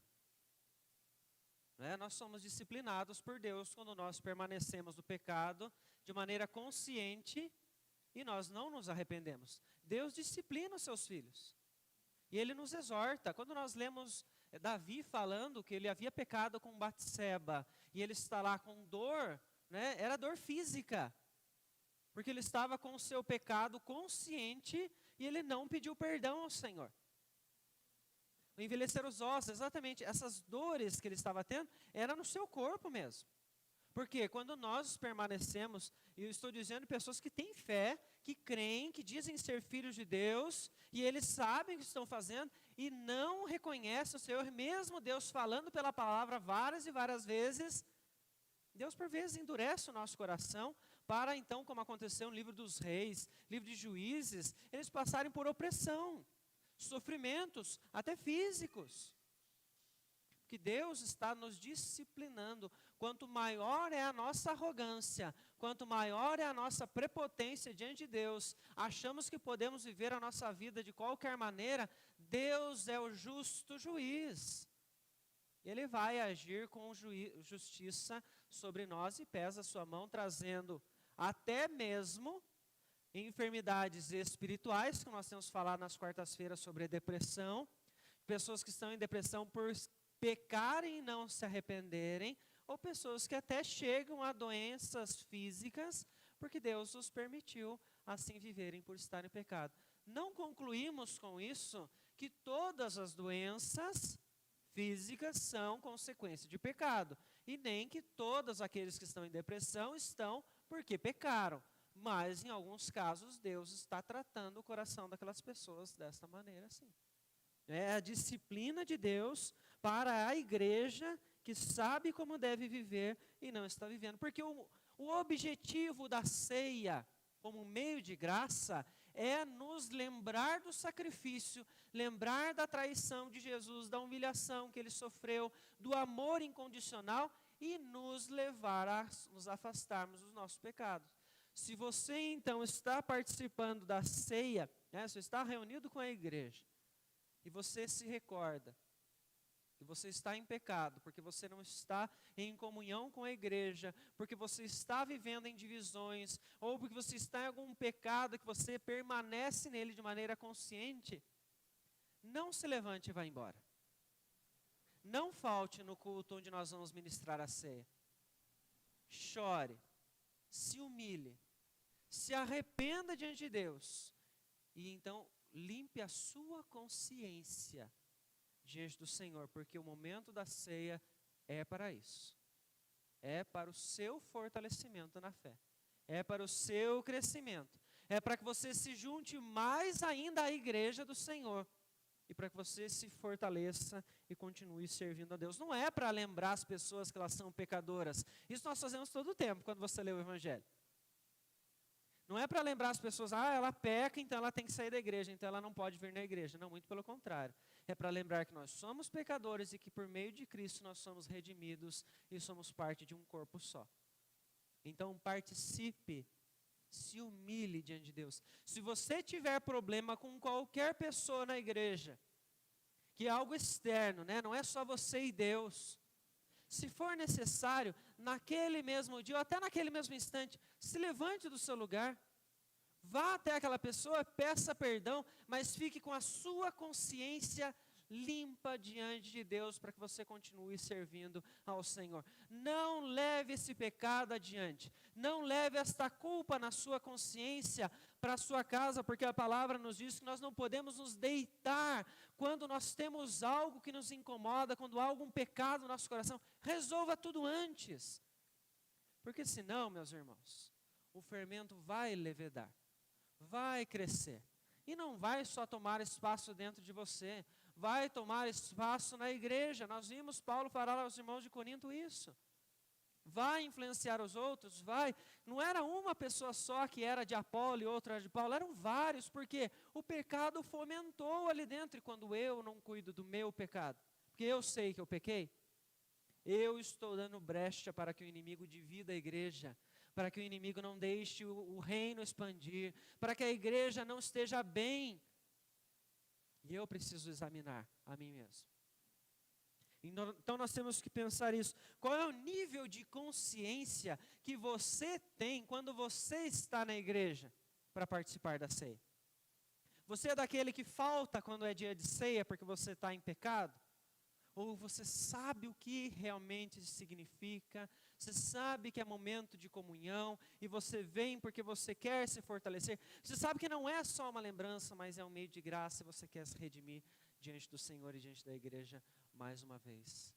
Nós somos disciplinados por Deus quando nós permanecemos no pecado de maneira consciente e nós não nos arrependemos. Deus disciplina os seus filhos. E Ele nos exorta. Quando nós lemos Davi falando que ele havia pecado com Batseba e ele está lá com dor, né, era dor física. Porque ele estava com o seu pecado consciente e ele não pediu perdão ao Senhor. O envelhecer os ossos, exatamente, essas dores que ele estava tendo, era no seu corpo mesmo. Porque quando nós permanecemos, e eu estou dizendo pessoas que têm fé, que creem, que dizem ser filhos de Deus, e eles sabem o que estão fazendo, e não reconhecem o Senhor, mesmo Deus falando pela palavra várias e várias vezes, Deus por vezes endurece o nosso coração, para então, como aconteceu no livro dos reis, livro de juízes, eles passarem por opressão, sofrimentos, até físicos. Que Deus está nos disciplinando. Quanto maior é a nossa arrogância, quanto maior é a nossa prepotência diante de Deus, achamos que podemos viver a nossa vida de qualquer maneira, Deus é o justo juiz. Ele vai agir com justiça sobre nós e pesa a sua mão, trazendo até mesmo enfermidades espirituais, que nós temos falado nas quartas-feiras sobre a depressão, pessoas que estão em depressão por pecarem e não se arrependerem, ou pessoas que até chegam a doenças físicas, porque Deus os permitiu assim viverem por estar em pecado. Não concluímos com isso que todas as doenças físicas são consequência de pecado, e nem que todos aqueles que estão em depressão estão porque pecaram. Mas, em alguns casos, Deus está tratando o coração daquelas pessoas desta maneira, sim. É a disciplina de Deus para a igreja que sabe como deve viver e não está vivendo. Porque o objetivo da ceia, como meio de graça, é nos lembrar do sacrifício, lembrar da traição de Jesus, da humilhação que ele sofreu, do amor incondicional e nos levar a nos afastarmos dos nossos pecados. Se você então está participando da ceia, você está reunido com a igreja, e você se recorda que você está em pecado, porque você não está em comunhão com a igreja, porque você está vivendo em divisões, ou porque você está em algum pecado que você permanece nele de maneira consciente, não se levante e vá embora. Não falte no culto onde nós vamos ministrar a ceia. Chore, se humilhe, se arrependa diante de Deus, e então limpe a sua consciência diante do Senhor, porque o momento da ceia é para isso. É para o seu fortalecimento na fé. É para o seu crescimento. É para que você se junte mais ainda à igreja do Senhor. E para que você se fortaleça e continue servindo a Deus. Não é para lembrar as pessoas que elas são pecadoras. Isso nós fazemos todo o tempo quando você lê o Evangelho. Não é para lembrar as pessoas, ela peca, então ela tem que sair da igreja, então ela não pode vir na igreja. Não, muito pelo contrário. É para lembrar que nós somos pecadores e que por meio de Cristo nós somos redimidos e somos parte de um corpo só. Então participe, se humilhe diante de Deus. Se você tiver problema com qualquer pessoa na igreja, que é algo externo, não é só você e Deus. Se for necessário, naquele mesmo dia, ou até naquele mesmo instante, se levante do seu lugar, vá até aquela pessoa, peça perdão, mas fique com a sua consciência limpa diante de Deus para que você continue servindo ao Senhor. Não leve esse pecado adiante, não leve esta culpa na sua consciência para a sua casa, porque a palavra nos diz que nós não podemos nos deitar quando nós temos algo que nos incomoda, quando há algum pecado no nosso coração. Resolva tudo antes, porque senão, meus irmãos, o fermento vai levedar, vai crescer, e não vai só tomar espaço dentro de você, vai tomar espaço na igreja. Nós vimos Paulo falar aos irmãos de Corinto isso. Vai influenciar os outros, vai. Não era uma pessoa só que era de Apolo e outra era de Paulo, eram vários, porque o pecado fomentou ali dentro. E quando eu não cuido do meu pecado, porque eu sei que eu pequei, eu estou dando brecha para que o inimigo divida a igreja, para que o inimigo não deixe o reino expandir, para que a igreja não esteja bem. E eu preciso examinar a mim mesmo. Então nós temos que pensar isso. Qual é o nível de consciência que você tem quando você está na igreja para participar da ceia? Você é daquele que falta quando é dia de ceia porque você está em pecado? Ou você sabe o que realmente significa, você sabe que é momento de comunhão, e você vem porque você quer se fortalecer, você sabe que não é só uma lembrança, mas é um meio de graça, e você quer se redimir diante do Senhor e diante da igreja mais uma vez.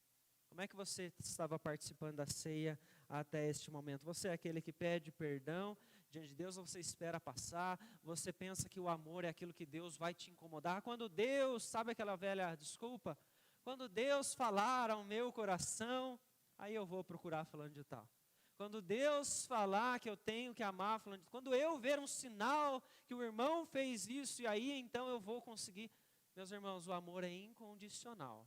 Como é que você estava participando da ceia até este momento? Você é aquele que pede perdão diante de Deus, ou você espera passar, você pensa que o amor é aquilo que Deus vai te incomodar? Quando Deus, sabe aquela velha desculpa? Quando Deus falar ao meu coração, aí eu vou procurar falando de tal. Quando Deus falar que eu tenho que amar falando de tal. Quando eu ver um sinal que o irmão fez isso, e aí então eu vou conseguir. Meus irmãos, o amor é incondicional.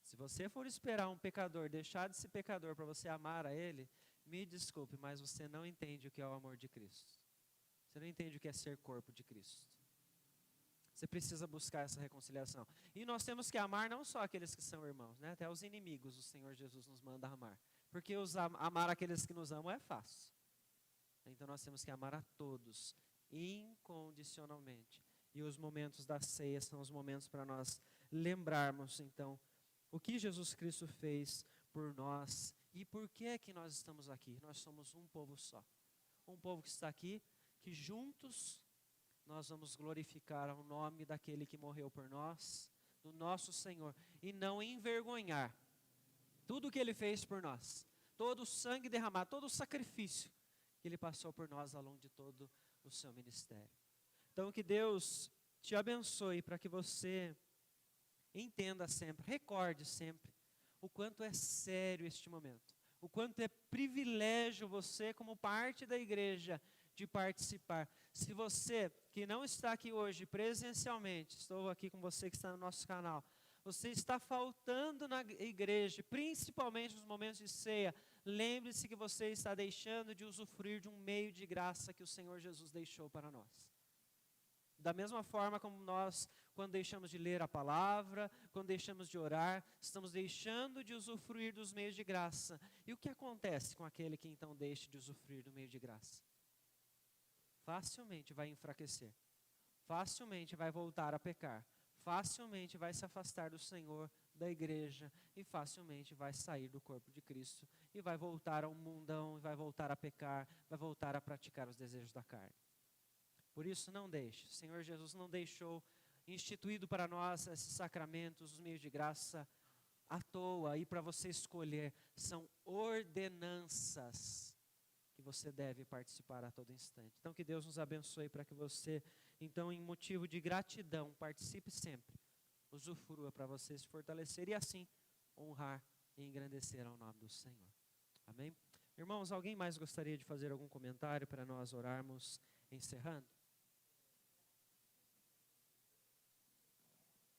Se você for esperar um pecador deixar de ser pecador para você amar a ele, me desculpe, mas você não entende o que é o amor de Cristo. Você não entende o que é ser corpo de Cristo. Você precisa buscar essa reconciliação. E nós temos que amar não só aqueles que são irmãos, até os inimigos o Senhor Jesus nos manda amar. Porque amar aqueles que nos amam é fácil. Então nós temos que amar a todos, incondicionalmente. E os momentos da ceia são os momentos para nós lembrarmos, então, o que Jesus Cristo fez por nós e por que é que nós estamos aqui. Nós somos um povo só. Um povo que está aqui, que juntos nós vamos glorificar o nome daquele que morreu por nós, do nosso Senhor, e não envergonhar tudo o que Ele fez por nós, todo o sangue derramado, todo o sacrifício que Ele passou por nós ao longo de todo o seu ministério. Então que Deus te abençoe para que você entenda sempre, recorde sempre o quanto é sério este momento, o quanto é privilégio você como parte da igreja de participar. Se você que não está aqui hoje presencialmente, estou aqui com você que está no nosso canal, você está faltando na igreja, principalmente nos momentos de ceia, lembre-se que você está deixando de usufruir de um meio de graça que o Senhor Jesus deixou para nós. Da mesma forma como nós, quando deixamos de ler a palavra, quando deixamos de orar, estamos deixando de usufruir dos meios de graça. E o que acontece com aquele que então deixa de usufruir do meio de graça? Facilmente vai enfraquecer, facilmente vai voltar a pecar, facilmente vai se afastar do Senhor, da igreja, e facilmente vai sair do corpo de Cristo, e vai voltar ao mundão, vai voltar a pecar, vai voltar a praticar os desejos da carne. Por isso não deixe, o Senhor Jesus não deixou instituído para nós esses sacramentos, os meios de graça, à toa, e para você escolher, são ordenanças que você deve participar a todo instante. Então que Deus nos abençoe para que você, então em motivo de gratidão, participe sempre, usufrua para você se fortalecer e assim honrar e engrandecer ao nome do Senhor. Amém? Irmãos, alguém mais gostaria de fazer algum comentário para nós orarmos encerrando?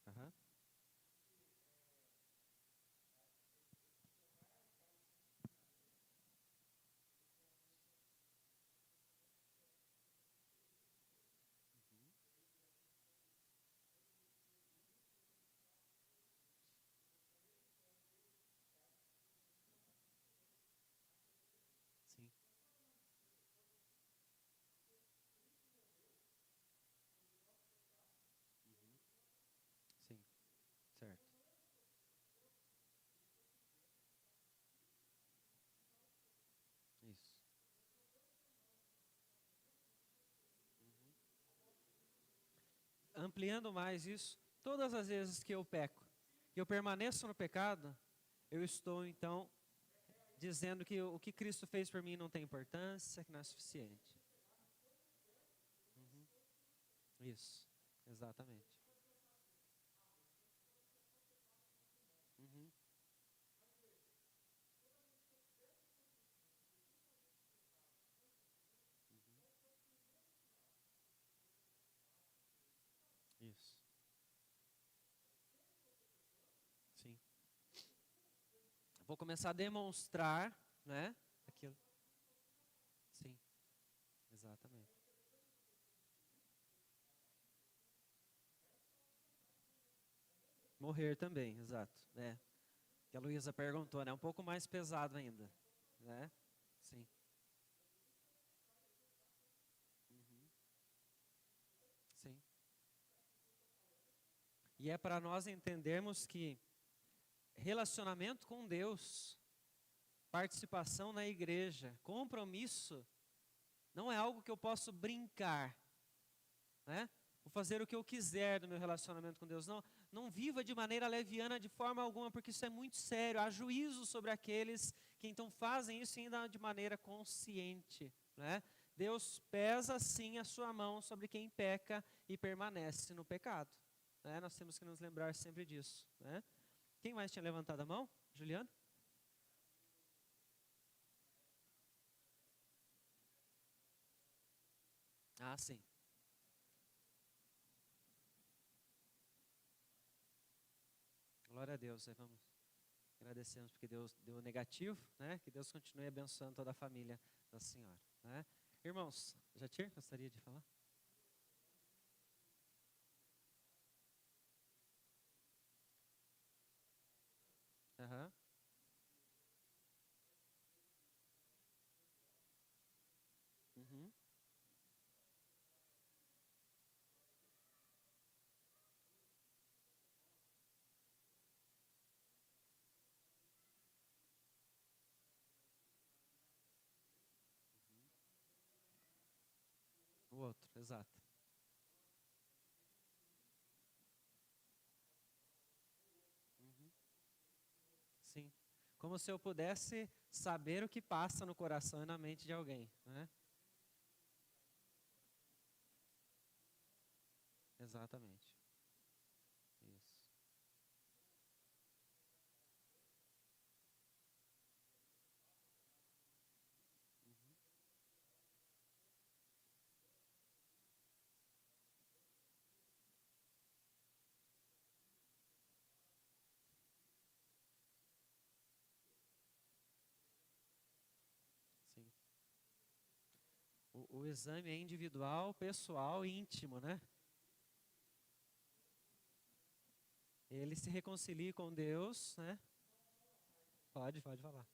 Aham. Sim. Sim. Certo. Isso. Ampliando mais isso, todas as vezes que eu peco, que eu permaneço no pecado, eu estou então dizendo que o que Cristo fez por mim não tem importância, que não é suficiente. Isso, exatamente. Uhum. Isso, sim. Vou começar a demonstrar, né, aquilo. Sim, exatamente. Morrer também, exato. É, que a Luísa perguntou, né, um pouco mais pesado ainda, né? Sim. Uhum. Sim. E é para nós entendermos que relacionamento com Deus, participação na igreja, compromisso, não é algo que eu posso brincar, né? Vou fazer o que eu quiser do meu relacionamento com Deus. Não, não viva de maneira leviana de forma alguma, porque isso é muito sério. Há juízo sobre aqueles que então fazem isso ainda de maneira consciente, né? Deus pesa sim a sua mão sobre quem peca e permanece no pecado, né? Nós temos que nos lembrar sempre disso, né? Quem mais tinha levantado a mão? Juliano? Ah, sim. Glória a Deus. Aí vamos agradecemos porque Deus deu negativo, né? Que Deus continue abençoando toda a família da senhora, né? Irmãos, Jatir, gostaria de falar? Aham. Uhum. o outro, exato. Uhum. Sim. Como se eu pudesse saber o que passa no coração e na mente de alguém, né? Exatamente. Isso. Uhum. Sim. O exame é individual, pessoal e íntimo, né? Ele se reconcilia com Deus, né? Pode falar.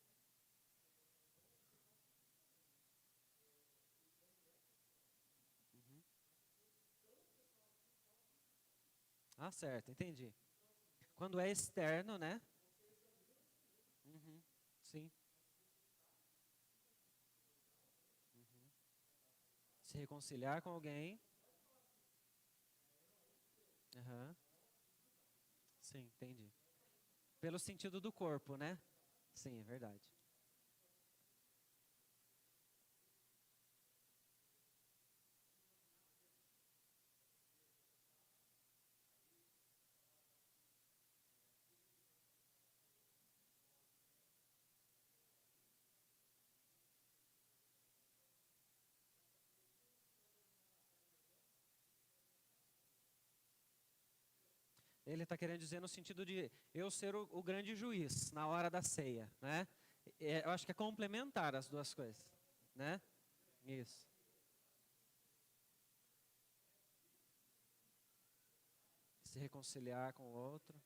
Uhum. Ah, certo, entendi. Quando é externo, né? Uhum. Sim. Uhum. Se reconciliar com alguém. Aham. Sim, entendi. Pelo sentido do corpo, né? Sim, é verdade. Ele está querendo dizer no sentido de eu ser o grande juiz na hora da ceia, né? Eu acho que é complementar as duas coisas, né? Isso, se reconciliar com o outro.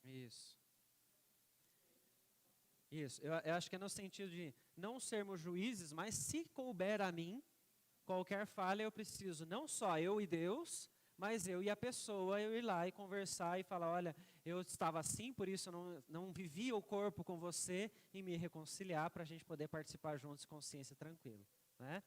Isso, isso. Eu acho que é no sentido de não sermos juízes, mas se couber a mim, qualquer falha eu preciso, não só eu e Deus, mas eu e a pessoa, eu ir lá e conversar e falar, olha, eu estava assim, por isso eu não vivia o corpo com você e me reconciliar para a gente poder participar juntos, consciência tranquila, né?